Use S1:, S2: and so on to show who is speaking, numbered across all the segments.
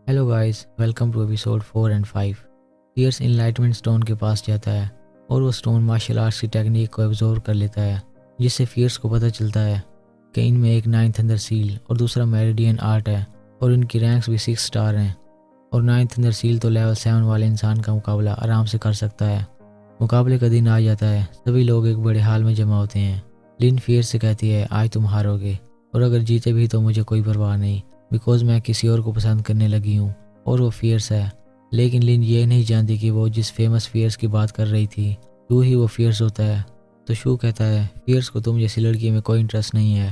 S1: Hello guys, welcome to episode 4 and 5। Pierce enlightenment stone के पास जाता है और वो स्टोन मार्शल आर्ट्स की टेक्निक को एब्जॉर्व कर लेता है, जिससे फियर्स को पता चलता है कि इनमें एक 9th अंदर सील और दूसरा मेरिडियन आर्ट है और इनकी रैंक्स भी 6 स्टार हैं। और 9th अंदर सील तो लेवल 7 वाले इंसान का मुकाबला आराम से कर सकता है। मुकाबले का दिन आ जाता है, सभी लोग एक बड़े हाल में जमा होते हैं। लिन फियर्स से कहती है आज तुम हारोगे और अगर जीते भी तो मुझे कोई परवाह नहीं, बिकॉज मैं किसी और को पसंद करने लगी हूँ और वो फियर्स है। लेकिन लिन ये नहीं जानती कि वो जिस फेमस फियर्स की बात कर रही थी शू ही वो फियर्स होता है। तो शू कहता है फियर्स को तुम जैसी लड़की में कोई इंटरेस्ट नहीं है।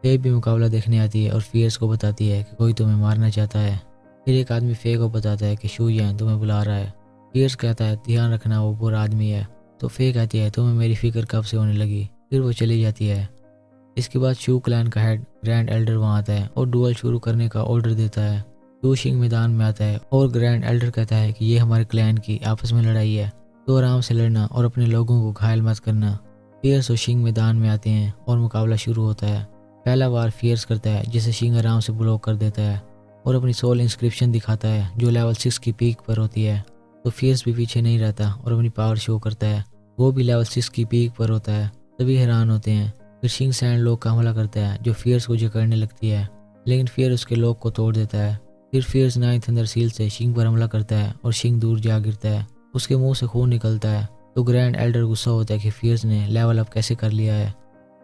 S1: फे भी मुकाबला देखने आती है और फियर्स को बताती है कि कोई तुम्हें मारना चाहता है। फिर एक आदमी फे को बताता है कि शू यैन तुम्हें बुला रहा है। फियर्स कहता है ध्यान रखना वो बुरा आदमी है। तो फे कहती है तुम्हें मेरी फिक्र कब से होने लगी। फिर वो चली जाती है। इसके बाद शू क्लैन का हेड ग्रैंड एल्डर वहाँ आता है और डुअल शुरू करने का ऑर्डर देता है। शू शिंग मैदान में आता है और ग्रैंड एल्डर कहता है कि ये हमारे क्लैन की आपस में लड़ाई है, तो आराम से लड़ना और अपने लोगों को घायल मत करना। फियर्स और शिंग मैदान में आते हैं और मुकाबला शुरू होता है। पहला वार फियर्स करता है जिसे शिंग आराम से ब्लॉक कर देता है और अपनी सोल इंस्क्रिप्शन दिखाता है जो लेवल 6 की पीक पर होती है। तो फियर्स भी पीछे नहीं रहता और अपनी पावर शो करता है, वो भी लेवल 6 की पीक पर होता है। सभी हैरान होते हैं। फिर शिंग सैंड लॉक का हमला करता है जो फियर्स को जकड़ने लगती है, लेकिन फियर उसके लॉक को तोड़ देता है। फिर फियर्स 9th अंदर सील से शिंग पर हमला करता है और शिंग दूर जा गिरता है, उसके मुंह से खून निकलता है। तो ग्रैंड एल्डर गुस्सा होता है कि फियर्स ने लेवल अप कैसे कर लिया है।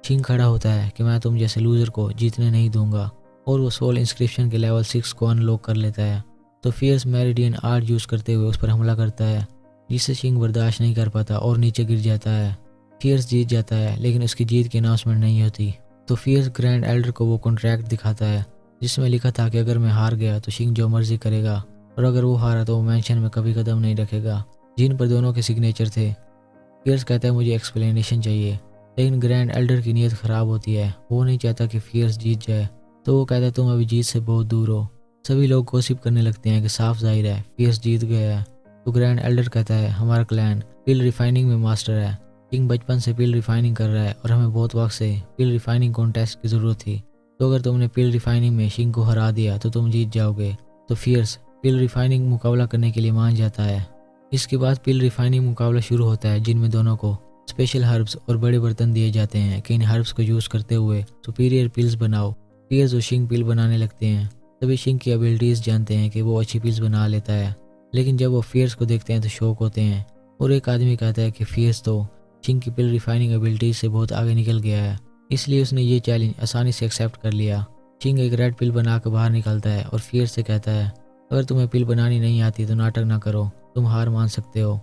S1: शिंग खड़ा होता है कि मैं तुम जैसे लूजर को जीतने नहीं दूंगा और वो सोल इंस्क्रिप्शन के लेवल 6 को अनलॉक कर लेता है। तो फियर्स मेरिडियन आर्ट यूज करते हुए उस पर हमला करता है, जिससे शिंग बर्दाश्त नहीं कर पाता और नीचे गिर जाता है। फियर्स जीत जाता है लेकिन उसकी जीत की अनाउंसमेंट नहीं होती। तो फियर्स ग्रैंड एल्डर को वो कॉन्ट्रैक्ट दिखाता है जिसमें लिखा था कि अगर मैं हार गया तो शिंग जो मर्जी करेगा और अगर वो हारा तो वो मैंशन में कभी कदम नहीं रखेगा, जिन पर दोनों के सिग्नेचर थे। फियर्स कहता है मुझे एक्सप्लेनेशन चाहिए, लेकिन ग्रैंड एल्डर की नीयत ख़राब होती है, वो नहीं चाहता कि फियर्स जीत जाए। तो वो कहता है तुम अभी जीत से बहुत दूर हो। सभी लोग गॉसिप करने लगते हैं कि साफ जाहिर है फियर्स जीत गया है। तो ग्रैंड एल्डर कहता है हमारा क्लैन पिल रिफाइनिंग में मास्टर है। शिंग बचपन से पिल रिफाइनिंग कर रहा है और हमें बहुत वक्त से पिल रिफाइनिंग कॉन्टेस्ट की ज़रूरत थी, तो अगर तुमने पिल रिफाइनिंग में शिंग को हरा दिया तो तुम जीत जाओगे। तो फियर्स पिल रिफाइनिंग मुकाबला करने के लिए मान जाता है। इसके बाद पिल रिफाइनिंग मुकाबला शुरू होता है जिनमें दोनों को स्पेशल हर्ब्स और बड़े बर्तन दिए जाते हैं कि इन हर्ब्स को यूज़ करते हुए सुपीरियर पिल्स बनाओ। फियर्स और शिंग पिल बनाने लगते हैं। तभी शिंग की एबिलिटीज़ जानते हैं कि वो अच्छी पिल्स बना लेता है, लेकिन जब वो फियर्स को देखते हैं तो शॉक होते हैं। और एक आदमी कहता है कि फियर्स तो शिंग की पिल रिफाइनिंग एबिलिटीज से बहुत आगे निकल गया है, इसलिए उसने ये चैलेंज आसानी से एक्सेप्ट कर लिया। शिंग एक रेड पिल बना कर बाहर निकलता है और फियर्स से कहता है अगर तुम्हें पिल बनानी नहीं आती तो नाटक ना करो, तुम हार मान सकते हो।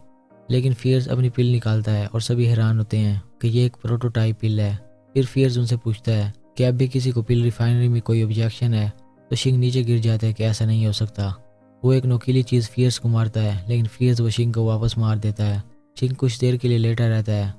S1: लेकिन फियर्स अपनी पिल निकालता है और सभी हैरान होते हैं कि ये एक प्रोटोटाइप पिल है। फिर फियर्स उनसे पूछता है कि अब भी किसी को पिल रिफाइनरी में कोई ऑब्जेक्शन है। तो शिंग नीचे गिर जाता है कि ऐसा नहीं हो सकता। वो एक नोकीली चीज़ फियर्स को मारता है, लेकिन फियर्स वो शिंग को वापस मार देता है। शिंग कुछ देर के लिए लेटा रहता है।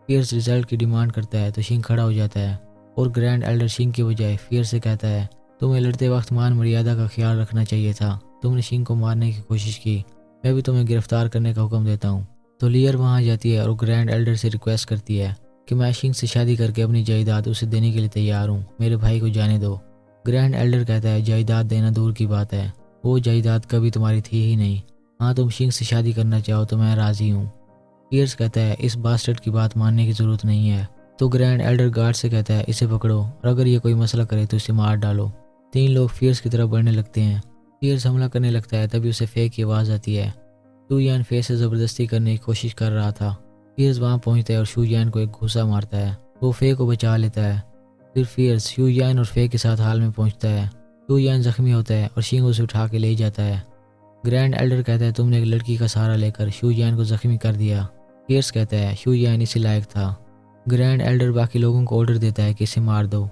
S1: फियर्स रिजल्ट की डिमांड करता है तो शिंग खड़ा हो जाता है और ग्रैंड एल्डर शिंग के बजाय फियर्स से कहता है तुम्हें लड़ते वक्त मान मर्यादा का ख्याल रखना चाहिए था, तुमने शिंग को मारने की कोशिश की, मैं भी तुम्हें गिरफ्तार करने का हुक्म देता हूँ। तो लियर वहाँ जाती है और ग्रैंड एल्डर से रिक्वेस्ट करती है कि मैं शिंग से शादी करके अपनी जायदाद उसे देने के लिए तैयार हूँ, मेरे भाई को जाने दो। ग्रैंड एल्डर कहता है जायदाद देना दूर की बात है, वो जायदाद कभी तुम्हारी थी ही नहीं। हाँ तुम शिंग से शादी करना चाहो तो मैं राज़ी हूँ। फियर्स कहता है इस बास्टर्ड की बात मानने की ज़रूरत नहीं है। तो ग्रैंड एल्डर गार्ड से कहता है इसे पकड़ो और अगर ये कोई मसला करे तो इसे मार डालो। 3 लोग फियर्स की तरफ बढ़ने लगते हैं। फियर्स हमला करने लगता है, तभी उसे फे की आवाज़ आती है। शू यान फे से ज़बरदस्ती करने की कोशिश कर रहा था। फियर्स वहाँ पहुँचता है और शू यान को एक घूसा मारता है, वो फे को बचा लेता है। फिर फियर्स शू यान और फे के साथ हाल में पहुँचता है। शू यान जख्मी होता है और शिंग उसे उठा के ले जाता है। ग्रैंड एल्डर कहता है तुमने एक लड़की का सहारा लेकर शू यान को जख्मी कर दिया। फियर्स कहता है शू यान इसी लायक था। ग्रैंड एल्डर बाकी लोगों को ऑर्डर देता है कि इसे मार दो।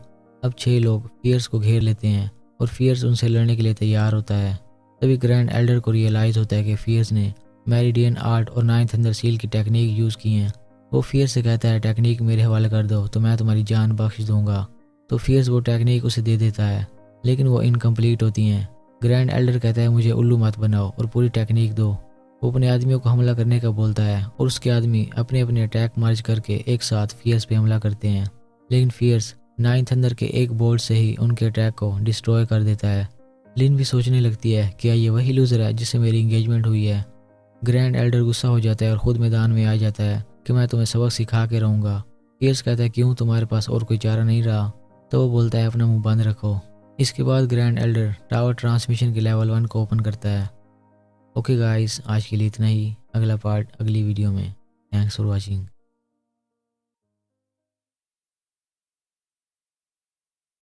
S1: अब 6 लोग फियर्स को घेर लेते हैं और फियर्स उनसे लड़ने के लिए तैयार होता है। तभी ग्रैंड एल्डर को रियलाइज़ होता है कि फियर्स ने मेरिडियन आर्ट और 9th अंदर सील की टेक्निक यूज़ की हैं। वो फियर्स से कहता है टेक्निक मेरे हवाले कर दो तो मैं तुम्हारी जान बख्श दूंगा। तो फियर्स वो टेक्निक उसे दे देता है, लेकिन वो इनकम्प्लीट होती हैं। ग्रैंड एल्डर कहता है मुझे उल्लू मत बनाओ और पूरी टेक्निक दो। वो अपने आदमियों को हमला करने का बोलता है और उसके आदमी अपने अपने अटैक मार्च करके एक साथ फियर्स पे हमला करते हैं, लेकिन फियर्स 9th अंदर के एक बोल्ट से ही उनके अटैक को डिस्ट्रॉय कर देता है। لن بھی سوچنے لگتی ہے کیا یہ وہی لوزر ہے جس سے میری انگیجمنٹ ہوئی ہے۔ گرینڈ ایلڈر غصہ ہو جاتا ہے اور خود میدان میں آ جاتا ہے کہ میں تمہیں سبق سکھا کے رہوں گا۔ پیئرس کہتا ہے کیوں تمہارے پاس اور کوئی چارہ نہیں رہا؟ تو وہ بولتا ہے اپنا منہ بند رکھو۔ اس کے بعد گرینڈ ایلڈر ٹاور ٹرانسمیشن کے لیول 1 کو اوپن کرتا ہے۔ اوکے گائز، آج کے لیے اتنا ہی، اگلا پارٹ اگلی ویڈیو میں۔ Thanks for watching.